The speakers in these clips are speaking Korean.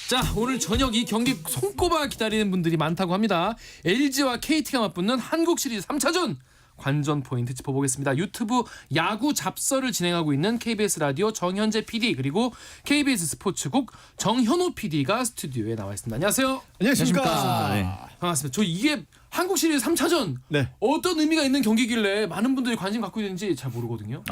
자, 오늘 저녁 이 경기 손꼽아 기다리는 분들이 많다고 합니다. LG와 KT가 맞붙는 한국 시리즈 3차전 관전 포인트 짚어보겠습니다. 유튜브 야구 잡설을 진행하고 있는 KBS 라디오 정현재 PD 그리고 KBS 스포츠국 정현호 PD가 스튜디오에 나와 있습니다. 안녕하세요. 안녕하십니까. 네. 반갑습니다. 저 이게 한국 시리즈 3차전 네. 어떤 의미가 있는 경기길래 많은 분들이 관심 갖고 있는지 잘 모르거든요.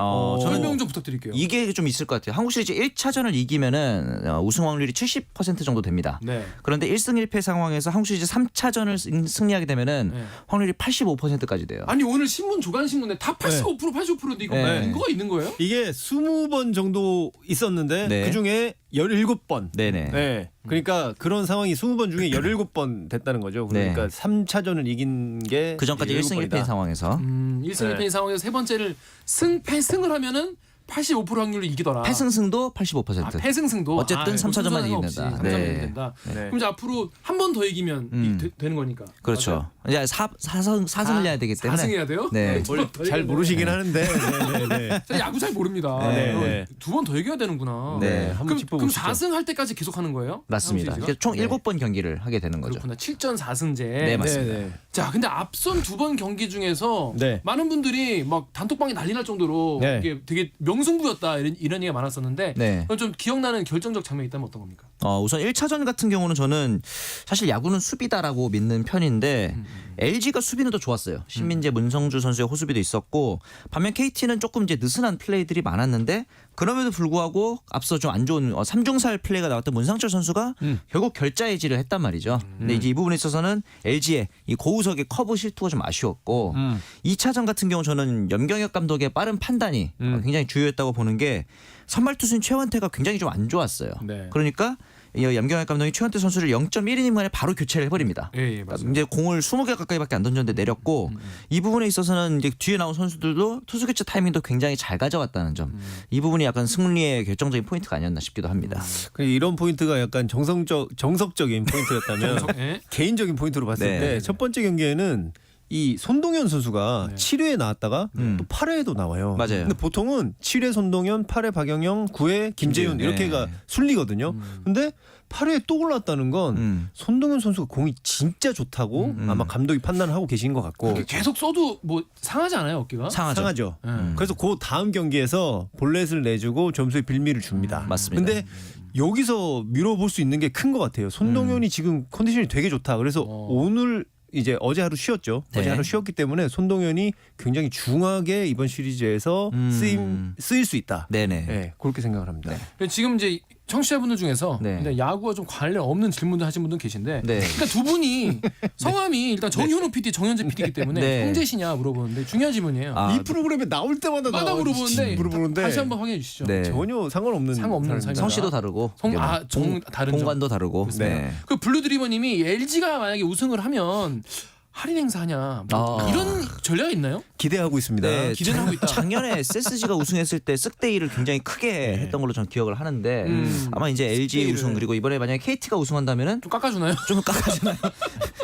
설명 좀 부탁드릴게요. 이게 좀 있을 것 같아요. 한국 시리즈 1차전을 이기면은 우승 확률이 70% 정도 됩니다. 네. 그런데 1승 1패 상황에서 한국 시리즈 3차전을 승리하게 되면은 네. 확률이 85%까지 돼요. 아니 오늘 신문 조간신문에 다 85% 85%인데 이거 네. 근거가 있는 거예요? 이게 20번 정도 있었는데 네. 그중에 17번. 네네. 네. 그러니까 그런 상황이 20번 중에 17번 됐다는 거죠. 그러니까 네. 3차전을 이긴 게 그 전까지 1승 1패인 상황에서 1승 네. 1패인 상황에서 세 번째를 패승을 하면은 85% 확률로 이기더라. 패승승도 85%. 패승승도 어쨌든 3차전만 이기면 된다. 3차전 네. 이기면 된다. 네. 그럼 이제 앞으로 한 번 더 이기면 되는 거니까. 그렇죠. 이제 4승을 해야 되기 때문에 4승 해야 돼요? 네. 잘 모르시긴 하는데. 네. 저 야구 잘 모릅니다. 네, 네. 두 번 더 이겨야 되는구나. 네. 한번 그럼 짚어보시죠. 4승 할 때까지 계속 하는 거예요? 맞습니다. 한국 시리즈가? 총 네. 7번 경기를 하게 되는 거죠. 그렇구나. 7전 4승제. 네, 맞습니다. 네. 자, 근데 앞선 두 번 경기 중에서 네. 많은 분들이 막 단톡방에 난리 날 정도로 네. 이게 되게 명승부였다 이런 얘기가 많았었는데 네. 좀 기억나는 결정적 장면이 있다면 어떤 겁니까? 우선 1차전 같은 경우는 저는 사실 야구는 수비다라고 믿는 편인데 LG가 수비는 더 좋았어요. 신민재, 문성주 선수의 호수비도 있었고 반면 KT는 조금 이제 느슨한 플레이들이 많았는데 그럼에도 불구하고 앞서 좀 안 좋은 3중살 플레이가 나왔던 문상철 선수가 결국 결자해지를 했단 말이죠. 근데 이제 이 부분에 있어서는 LG의 이 고우석의 커브 실투가 좀 아쉬웠고 2차전 같은 경우 저는 염경엽 감독의 빠른 판단이 굉장히 주요했다고 보는 게 선발 투수인 최원태가 굉장히 좀 안 좋았어요. 네. 그러니까 이 염경엽 감독이 최원태 선수를 0.1이닝 만에 바로 교체를 해버립니다. 예, 맞아요. 이제 공을 20개 가까이밖에 안 던졌는데 내렸고 이 부분에 있어서는 이제 뒤에 나온 선수들도 투수 교체 타이밍도 굉장히 잘 가져왔다는 점. 이 부분이 약간 승리의 결정적인 포인트가 아니었나 싶기도 합니다. 이런 포인트가 약간 정석적인 포인트였다면 예? 개인적인 포인트로 봤을 네. 때 첫 번째 경기에는 이 손동현 선수가 네. 7회에 나왔다가 또 8회에도 나와요. 맞아요. 근데 보통은 7회 손동현, 8회 박영영, 9회 김재윤 네. 이렇게가 순리거든요. 근데 8회에 또 올랐다는 건 손동현 선수가 공이 진짜 좋다고 아마 감독이 판단을 하고 계신 것 같고 이렇게 계속 써도 뭐 상하지 않아요 어깨가? 상하죠. 그래서 그 다음 경기에서 볼넷을 내주고 점수의 빌미를 줍니다. 맞습니다. 근데 여기서 밀어볼 수 있는 게 큰 것 같아요. 손동현이 지금 컨디션이 되게 좋다. 그래서 오늘 이제 어제 하루 쉬었죠. 네. 어제 하루 쉬었기 때문에 손동현이 굉장히 중하게 이번 시리즈에서 쓰일 수 있다. 네네. 네, 그렇게 생각을 합니다. 지금 이제 청취자분들 중에서 네. 일단 야구와 좀 관련 없는 질문들 하신 분들 계신데 네. 그러니까 두 분이 성함이 일단 정현호 PD, 정현재 PD이기 때문에 네. 형제시냐 물어보는데 중요한 질문이에요. 아, 이 프로그램에 나올 때마다 마다 물어보는데 다시 한번 확인해 주시죠. 네. 전혀 상관없는 상관없는 성씨도 다르고 다른 공간도 다르고. 네. 그 블루드리머님이 LG가 만약에 우승을 하면 할인 행사하냐 뭐 이런 전략이 있나요? 기대하고 있습니다. 네, 기대는 하고 있다. 작년에 SSG가 우승했을 때 쓱데이를 굉장히 크게 했던 걸로 저는 기억을 하는데 아마 이제 LG 쓱데이를. 우승 그리고 이번에 만약에 KT가 우승한다면은 좀 깎아주나요? 좀 깎아주나요?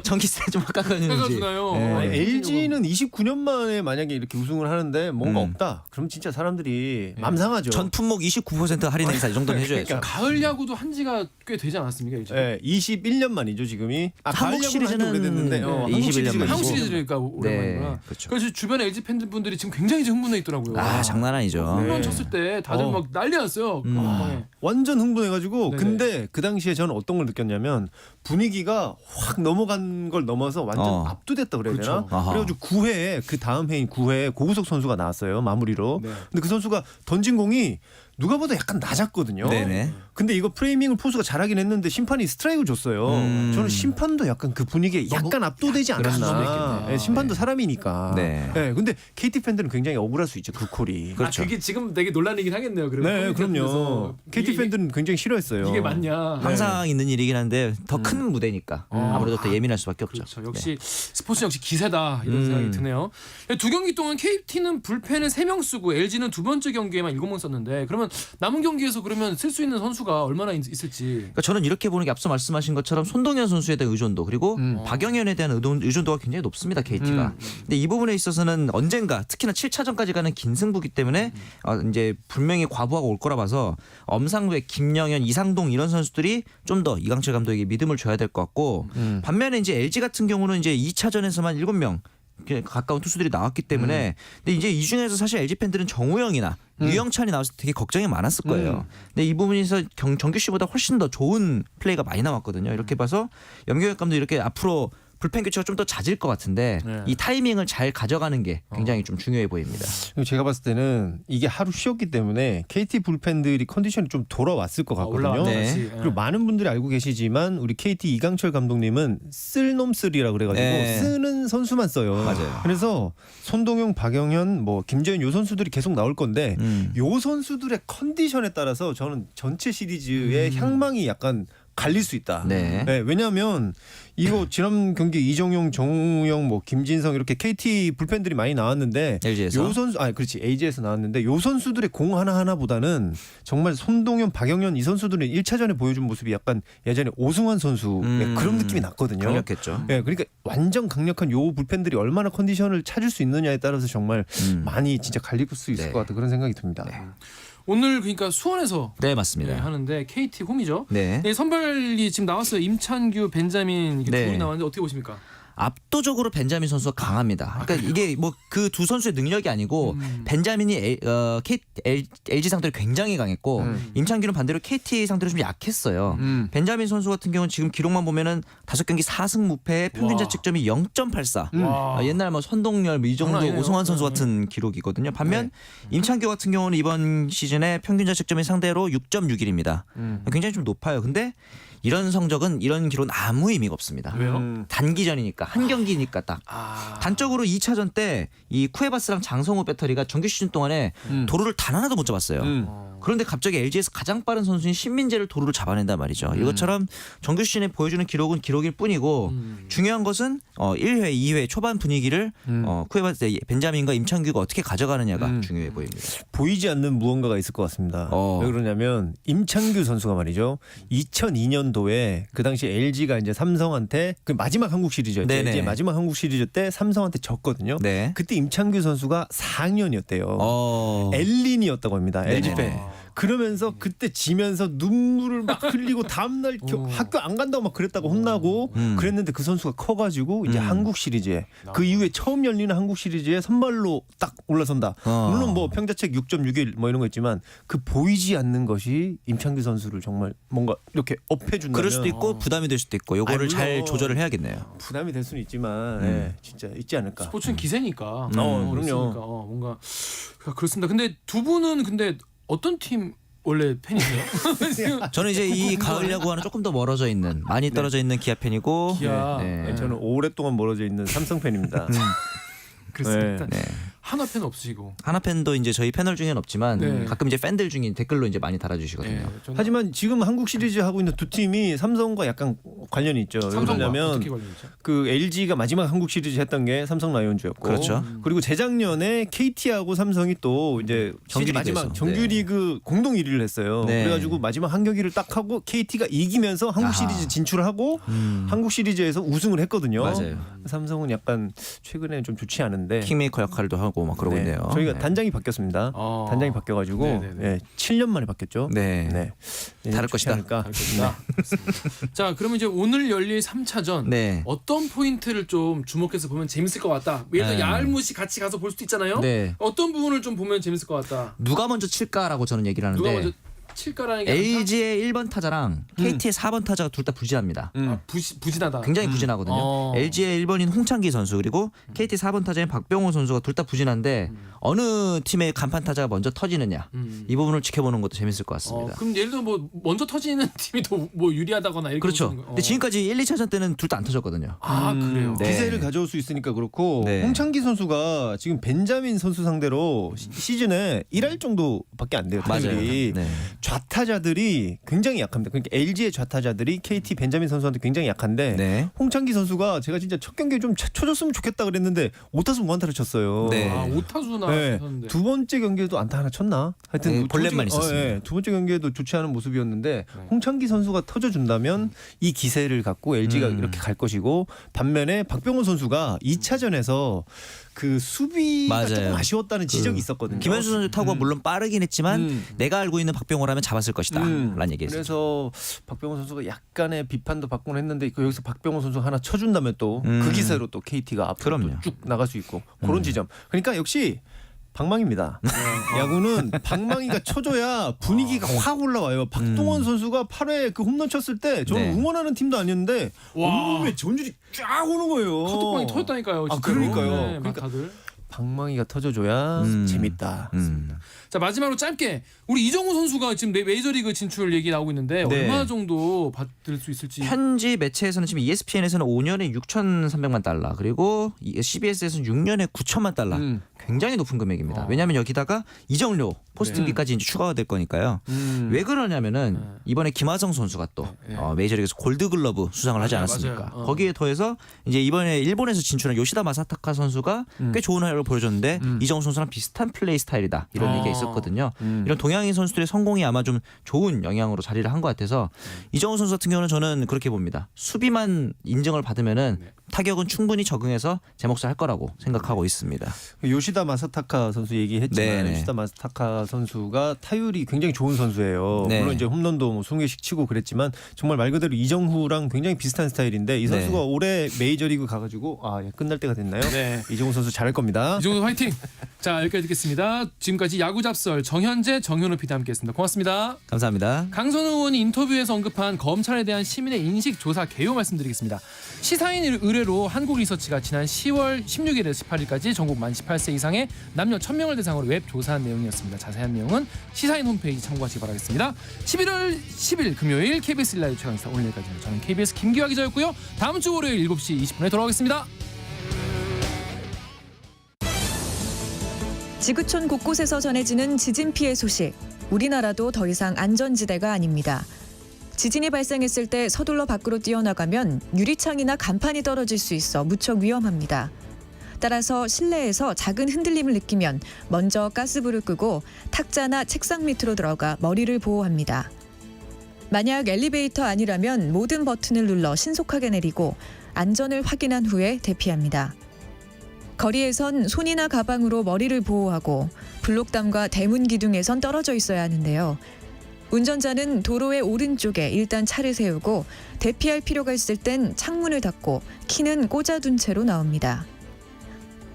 전기세 좀 깎아주는지. 깎아주나요? 네. 아니, LG는 29년 만에 만약에 이렇게 우승을 하는데 뭔가 없다. 그럼 진짜 사람들이 맘 상하죠. 전 품목 29% 할인 행사 이 정도는 해줘야죠. 그러니까 가을 야구도 한 지가 꽤 되지 않았습니까? LG? 네, 21년 만이죠 지금이. 한국 시리즈는 오래됐는데 네, 21년 만이고. 한국 시리즈니까 오랜만이구나. 네, 그렇죠. 그래서 주변에 LG 팬분들이 지금 굉장히 흥분해 있더라고요. 장난 아니죠. 홈런 네. 쳤을 때 다들 막 난리 났어요. 네. 완전 흥분해가지고 네네. 근데 그 당시에 저는 어떤 걸 느꼈냐면 분위기가 확 넘어간 걸 넘어서 완전 압도됐다 그래야 그렇죠. 되나? 그래가지고 9회에 그 다음 해인 9회에 고우석 선수가 나왔어요 마무리로. 네. 근데 그 선수가 던진 공이 누가 봐도 약간 낮았거든요. 네네. 근데 이거 프레이밍을 포수가 잘하긴 했는데 심판이 스트라이크를 줬어요. 저는 심판도 약간 그 분위기에 약간 압도되지 그럴 수도 않았나. 있겠네요. 네, 심판도 사람이니까. 네. 네, 근데 KT 팬들은 굉장히 억울할 수 있죠 그 콜이. 그렇죠. 그게 지금 되게 논란이긴 하겠네요. 그리고 네, 그럼요. 커뮤니티에서 KT 팬들은 굉장히 싫어했어요. 이게 맞냐? 항상 있는 일이긴 한데 더 큰 무대니까 아무래도 더 예민할 수밖에 없죠. 그렇죠. 역시 스포츠 역시 기세다 이런 생각이 드네요. 두 경기 동안 KT는 불펜을 3명 쓰고 LG는 두 번째 경기에만 7명 썼는데 그러면 남은 경기에서 그러면 쓸 수 있는 선수가 얼마나 있을지. 그러니까 저는 이렇게 보는 게 앞서 말씀하신 것처럼 손동현 선수에 대한 의존도 그리고 박영현에 대한 의존도가 굉장히 높습니다. KT가. 근데 이 부분에 있어서는 언젠가 특히나 7차전까지 가는 긴 승부기 때문에 이제 분명히 과부하가 올 거라 봐서 엄상백, 김영현, 이상동 이런 선수들이 좀 더 이강철 감독에게 믿음을 줘야 될 것 같고 반면에 이제 LG 같은 경우는 이제 2차전에서만 7명 가까운 투수들이 나왔기 때문에 근데 이제 이 중에서 사실 LG 팬들은 정우영이나 유영찬이 나왔을 때 되게 걱정이 많았을 거예요. 근데 이 부분에서 정규 시보다 훨씬 더 좋은 플레이가 많이 나왔거든요. 이렇게 봐서 염경엽 감독 이렇게 앞으로 불펜 교체가 좀 더 잦을 것 같은데 네. 이 타이밍을 잘 가져가는 게 굉장히 좀 중요해 보입니다. 그리고 제가 봤을 때는 이게 하루 쉬었기 때문에 KT 불펜들이 컨디션이 좀 돌아왔을 것 같거든요. 올라왔다 네. 다시. 그리고 많은 분들이 알고 계시지만 우리 KT 이강철 감독님은 쓸놈쓸이라 그래가지고 네. 쓰는 선수만 써요. 맞아요. 그래서 손동영, 박영현, 뭐 김재현 요 선수들이 계속 나올 건데 요 선수들의 컨디션에 따라서 저는 전체 시리즈의 향망이 약간 갈릴 수 있다. 네. 왜냐하면 이거 지난 경기 이정용, 정우영, 뭐 김진성 이렇게 KT 불펜들이 많이 나왔는데 LG에서 요 선수, 그렇지 AG에서 나왔는데 요 선수들의 공 하나하나보다는 정말 손동현, 박영현 이 선수들은 1차전에 보여준 모습이 약간 예전에 오승환 선수의 그런 느낌이 났거든요. 강력했죠. 네, 그러니까 완전 강력한 요 불펜들이 얼마나 컨디션을 찾을 수 있느냐에 따라서 정말 많이 진짜 갈릴 수 있을 네. 것 같다 그런 생각이 듭니다. 오늘 그러니까 수원에서 네, 맞습니다. 하는데 KT 홈이죠. 네. 네, 선발이 지금 나왔어요. 임찬규, 벤자민 이렇게 네. 둘이 나왔는데 어떻게 보십니까? 압도적으로 벤자민 선수가 강합니다. 그러니까 이게 뭐 그 두 선수의 능력이 아니고 벤자민이 LG 상대로 굉장히 강했고 임창규는 반대로 KT 상대로 좀 약했어요. 벤자민 선수 같은 경우는 지금 기록만 보면은 5경기 4승 무패 평균 와. 자책점이 0.84. 와. 옛날 뭐 선동열 뭐 이 정도 장난 아니네요. 오승환 선수 같은 기록이거든요. 반면 임창규 같은 경우는 이번 시즌에 평균 자책점이 상대로 6.61입니다. 굉장히 좀 높아요. 근데 이런 성적은 이런 기록은 아무 의미가 없습니다. 왜요? 단기전이니까 한 경기니까 딱. 단적으로 2차전 때 이 쿠에바스랑 장성호 배터리가 정규 시즌 동안에 도루를 단 하나도 못 잡았어요. 그런데 갑자기 LG에서 가장 빠른 선수인 신민재를 도루를 잡아낸단 말이죠. 이것처럼 정규 시즌에 보여주는 기록은 기록일 뿐이고 중요한 것은 1회, 2회 초반 분위기를 쿠에바스 벤자민과 임창규가 어떻게 가져가느냐가 중요해 보입니다. 보이지 않는 무언가가 있을 것 같습니다. 어. 왜 그러냐면 임창규 선수가 말이죠. 2002년도에 그 당시 LG가 이제 삼성한테 그 마지막 한국 시리즈였죠. 네네. LG의 마지막 한국 시리즈 때 삼성한테 졌거든요. 네. 그때 임창규 선수가 4학년이었대요. 어. 엘린이었다고 합니다. LG 네네. 팬. 그러면서 그때 지면서 눈물을 막 흘리고 다음날 학교 안 간다고 막 그랬다고 혼나고 그랬는데 그 선수가 커가지고 이제 한국 시리즈에 그 이후에 처음 열리는 한국 시리즈에 선발로 딱 올라선다. 물론 뭐 평자책 6.61 뭐 이런 거 있지만 그 보이지 않는 것이 임창규 선수를 정말 뭔가 이렇게 업해준다면 그럴 수도 있고 부담이 될 수도 있고 요거를 아니, 잘 물론. 조절을 해야겠네요. 부담이 될 수는 있지만 예, 진짜 있지 않을까. 스포츠는 기세니까. 그럼요. 있으니까. 뭔가 그렇습니다. 근데 두 분은 근데 어떤 팀 원래 팬이세요? 저는 이제 이 가을 야구와는 조금 더 멀어져 있는 많이 떨어져 있는 기아 팬이고 기아. 네. 저는 오랫동안 멀어져 있는 삼성 팬입니다. 그렇습니다. 네. 하나 팬 없으시고. 하나 팬도 이제 저희 패널 중에는 없지만 네. 가끔 이제 팬들 중에 댓글로 이제 많이 달아주시거든요. 저는 하지만 지금 한국 시리즈 하고 있는 두 팀이 삼성과 약간 관련이 있죠. 삼성과 왜냐면 어떻게 관련이죠? 그 LG가 마지막 한국 시리즈 했던 게 삼성 라이온즈였고, 그렇죠. 그리고 재작년에 KT하고 삼성이 또 이제 시리즈 정규리그에서. 마지막 정규리그 공동 1위를 했어요. 네. 그래가지고 마지막 한 경기를 딱 하고 KT가 이기면서 한국 아하. 시리즈 진출하고 한국 시리즈에서 우승을 했거든요. 맞아요. 삼성은 약간 최근에 좀 좋지 않은데. 킹메이커 역할도 하고 막 그러고 네. 있네요. 저희가 네. 단장이 바뀌었습니다. 단장이 바뀌어가지고 네네네. 예, 7년 만에 바뀌었죠. 네. 좋지 다를 것이다. 않을까. 알겠습니다. 자, 그러면 이제 오늘 열릴 3차전 네. 어떤 포인트를 좀 주목해서 보면 재밌을 것 같다. 예를 들어 네. 야알무시 같이 가서 볼 수도 있잖아요. 네. 어떤 부분을 좀 보면 재밌을 것 같다. 누가 먼저 칠까라고 저는 얘기를 하는데 누가 먼저 칠까라는 게 아니라 LG의 1번 타자랑 KT의 4번 타자가 둘 다 부진합니다. 부진하다. 굉장히 부진하거든요. LG의 1번인 홍창기 선수 그리고 KT 4번 타자인 박병호 선수가 둘 다 부진한데 어느 팀의 간판 타자가 먼저 터지느냐 이 부분을 지켜보는 것도 재밌을 것 같습니다. 그럼 예를 들어 뭐 먼저 터지는 팀이 더 뭐 유리하다거나 이렇게 그렇죠. 보시는 거. 근데 지금까지 1, 2차전 때는 둘 다 안 터졌거든요. 그래요. 네. 기세를 가져올 수 있으니까 그렇고 네. 홍창기 선수가 지금 벤자민 선수 상대로 시즌에 1할 정도밖에 안 돼요. 맞아요. 타율이. 네. 좌타자들이 굉장히 약합니다. 그러니까 LG의 좌타자들이 KT 벤자민 선수한테 굉장히 약한데 네. 홍창기 선수가 제가 진짜 첫 경기에 좀 쳐줬으면 좋겠다 그랬는데 5타수 무안타를 쳤어요. 네. 아, 오타수나 네. 하셨는데. 두 번째 경기에도 안타 하나 쳤나? 하여튼 네, 두 볼넷만 번째- 있었습니다. 예, 두 번째 경기에도 좋지 않은 모습이었는데 홍창기 선수가 터져준다면 이 기세를 갖고 LG가 이렇게 갈 것이고 반면에 박병호 선수가 2차전에서 그 수비가 맞아요. 조금 아쉬웠다는 지적이 있었거든요. 김현수 선수 타구가 물론 빠르긴 했지만 내가 알고 있는 박병호라면 잡았을 것이다 라는 얘기했어요. 그래서 박병호 선수가 약간의 비판도 받곤 했는데 그 여기서 박병호 선수 하나 쳐준다면 또 그 기세로 또 KT가 앞으로 또 그럼요. 쭉 나갈 수 있고 그런 지점. 그러니까 역시 방망입니다. 야구는 방망이가 쳐줘야 분위기가 확 올라와요. 박동원 선수가 8회 그 홈런 쳤을 때 저는 네. 응원하는 팀도 아니었는데 와. 온몸에 전율이 쫙 오는 거예요. 카톡방이 터졌다니까요. 아, 진짜로. 그러니까요. 네, 막 그러니까 다들. 방망이가 터져줘야 재밌다. 자 마지막으로 짧게 우리 이정우 선수가 지금 메이저리그 진출 얘기 나오고 있는데 네. 얼마 정도 받을 수 있을지. 현지 매체에서는 지금 ESPN에서는 5년에 6,300만 달러 그리고 CBS에서는 6년에 9천만 달러 굉장히 높은 금액입니다. 왜냐하면 여기다가 이정료 포스팅비까지 이제 추가가 될 거니까요. 왜 그러냐면은 이번에 김하성 선수가 또 메이저리그에서 골드글러브 수상을 하지 맞아요, 않았습니까? 맞아요. 거기에 더해서 이제 이번에 일본에서 진출한 요시다 마사타카 선수가 꽤 좋은 활약을 보여줬는데 이정우 선수랑 비슷한 플레이 스타일이다 이런 얘기가 있었거든요. 이런 동양인 선수들의 성공이 아마 좀 좋은 영향으로 자리를 한 것 같아서 이정우 선수 같은 경우는 저는 그렇게 봅니다. 수비만 인정을 받으면은 타격은 충분히 적응해서 제 몫을 할 거라고 생각하고 있습니다. 요시다 마사타카 선수 얘기했지만 네네. 요시다 마사타카 선수가 타율이 굉장히 좋은 선수예요. 네. 물론 이제 홈런도 뭐 20개씩 치고 그랬지만 정말 말 그대로 이정후랑 굉장히 비슷한 스타일인데 이 선수가 네. 올해 메이저리그 가가지고 예, 끝날 때가 됐나요? 네. 이정후 선수 잘할 겁니다. 이정우 화이팅. 자 여기까지 듣겠습니다. 지금까지 야구 잡설 정현재 정현우 PD 함께했습니다. 고맙습니다. 감사합니다. 강선우 의원이 인터뷰에서 언급한 검찰에 대한 시민의 인식 조사 개요 말씀드리겠습니다. 시사인 의뢰로 한국리서치가 지난 10월 16일에서 18일까지 전국 만 18세 이상의 남녀 1000명을 대상으로 웹 조사한 내용이었습니다. 자세한 내용은 시사인 홈페이지 참고하시기 바라겠습니다. 11월 10일 금요일 KBS 라이브 최강시사 오늘 여기까지입니다. 저는 KBS 김기화 기자였고요. 다음 주 월요일 7시 20분에 돌아오겠습니다. 지구촌 곳곳에서 전해지는 지진 피해 소식. 우리나라도 더 이상 안전지대가 아닙니다. 지진이 발생했을 때 서둘러 밖으로 뛰어나가면 유리창이나 간판이 떨어질 수 있어 무척 위험합니다. 따라서 실내에서 작은 흔들림을 느끼면 먼저 가스불을 끄고 탁자나 책상 밑으로 들어가 머리를 보호합니다. 만약 엘리베이터 아니라면 모든 버튼을 눌러 신속하게 내리고 안전을 확인한 후에 대피합니다. 거리에선 손이나 가방으로 머리를 보호하고 블록담과 대문 기둥에선 떨어져 있어야 하는데요. 운전자는 도로의 오른쪽에 일단 차를 세우고 대피할 필요가 있을 땐 창문을 닫고 키는 꽂아둔 채로 나옵니다.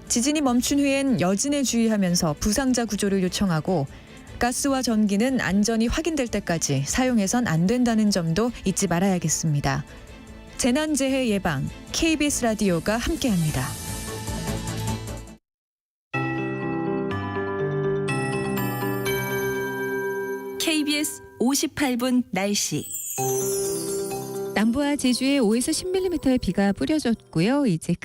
지진이 멈춘 후엔 여진에 주의하면서 부상자 구조를 요청하고 가스와 전기는 안전이 확인될 때까지 사용해선 안 된다는 점도 잊지 말아야겠습니다. 재난재해 예방 KBS 라디오가 함께합니다. KBS 58분 날씨. 남부와 제주에 5에서 10mm의 비가 뿌려졌고요. 이제 그